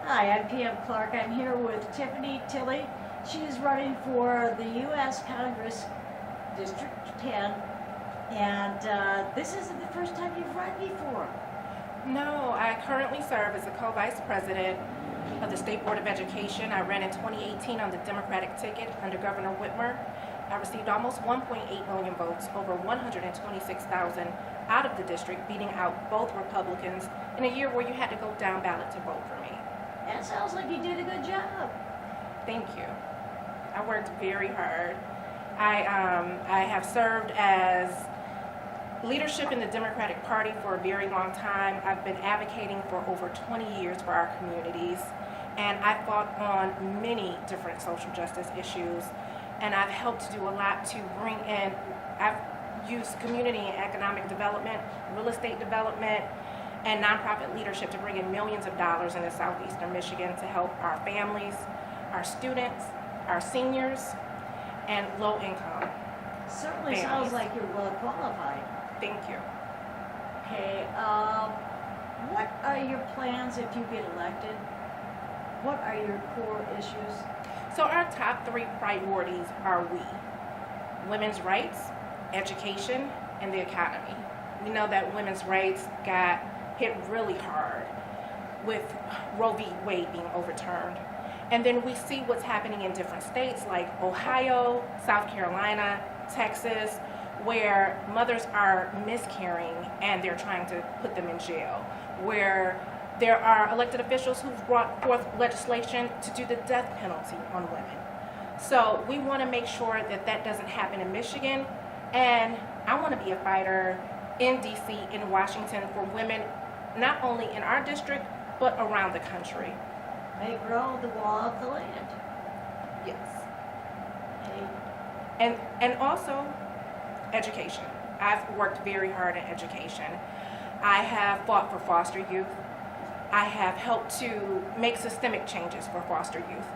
Hi, I'm P.M. Clark. I'm here with Tiffany Tilley. She's running for the U.S. Congress District 10, and this isn't the first time you've run before. No, I currently serve as the co-vice president of the State Board of Education. I ran in 2018 on the Democratic ticket under Governor Whitmer. I received almost 1.8 million votes, over 126,000 out of the district, beating out both Republicans in a year where you had to go down ballot to vote for me. That sounds like you did a good job. Thank you. I worked very hard. I have served as leadership in the Democratic Party for a very long time. I've been advocating for over 20 years for our communities, and I fought on many different social justice issues, and I've helped to do a lot to bring in, I've used community and economic development, real estate development, and nonprofit leadership to bring in millions of dollars into southeastern Michigan to help our families, our students, our seniors, and low income Certainly families. sounds like you're well qualified. Thank you. Okay, what are your plans if you get elected? What are your core issues? So our top three priorities are women's rights, education, and the economy. We know that women's rights got hit really hard with Roe v. Wade being overturned. And then we see what's happening in different states like Ohio, South Carolina, Texas, where mothers are miscarrying and they're trying to put them in jail, where there are elected officials who've brought forth legislation to do the death penalty on women. So we want to make sure that that doesn't happen in Michigan, and I want to be a fighter in DC, in Washington, for women, not only in our district, but around the country. May grow the law of the land. Yes. Okay. And also education. I've worked very hard in education. I have fought for foster youth. I have helped to make systemic changes for foster youth.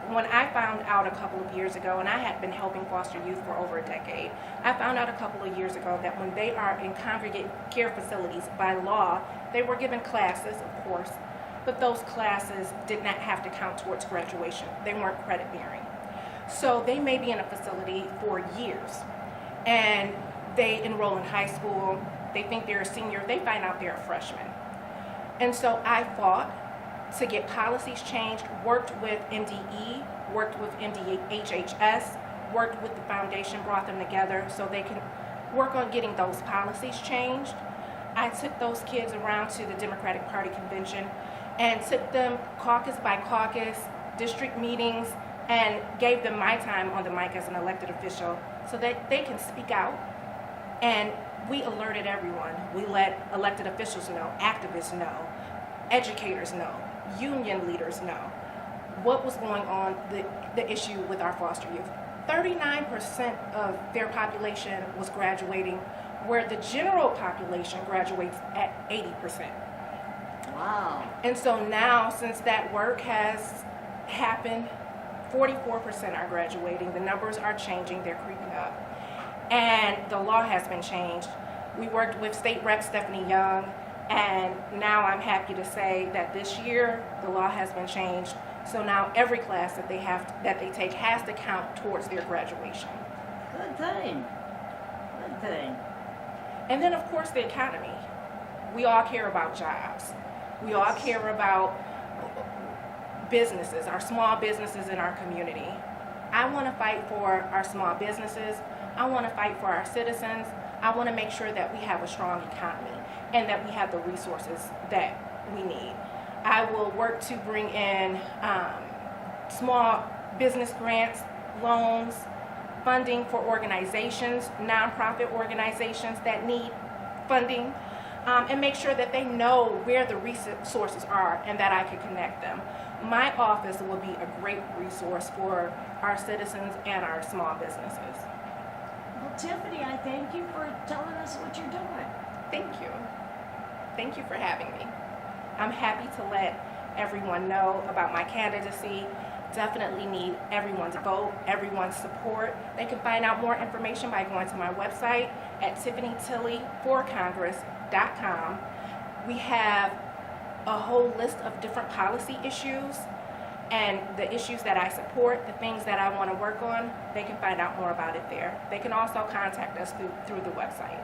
When I found out a couple of years ago, and I had been helping foster youth for over a decade, I found out a couple of years ago that when they are in congregate care facilities, by law, they were given classes, of course, but those classes did not have to count towards graduation. They weren't credit bearing. So they may be in a facility for years, and they enroll in high school, they think they're a senior, they find out they're a freshman. And so I fought to get policies changed, worked with NDE, worked with NDHHS, worked with the foundation, brought them together so they can work on getting those policies changed. I took those kids around to the Democratic Party convention and took them caucus by caucus, district meetings, and gave them my time on the mic as an elected official so that they can speak out. And we alerted everyone. We let elected officials know, activists know, educators know, union leaders know what was going on, the issue with our foster youth. 39% of their population was graduating, where the general population graduates at 80%. Wow. And so now, since that work has happened, 44% are graduating. The numbers are changing, they're creeping up. And the law has been changed. We worked with State Rep Stephanie Young, and now I'm happy to say that this year the law has been changed. So now every class that they take has to count towards their graduation. Good thing. Good thing. And then, of course, the economy. We all care about jobs. We all care about businesses, our small businesses in our community. I want to fight for our small businesses. I want to fight for our citizens. I want to make sure that we have a strong economy and that we have the resources that we need. I will work to bring in small business grants, loans, funding for organizations, nonprofit organizations that need funding, and make sure that they know where the resources are and that I can connect them. My office will be a great resource for our citizens and our small businesses. Well, Tiffany, I thank you for telling us what you're doing. Thank you. Thank you for having me. I'm happy to let everyone know about my candidacy. Definitely need everyone's vote, everyone's support. They can find out more information by going to my website at tiffanytilleyforcongress.com. We have a whole list of different policy issues and the issues that I support, the things that I want to work on, they can find out more about it there. They can also contact us through the website.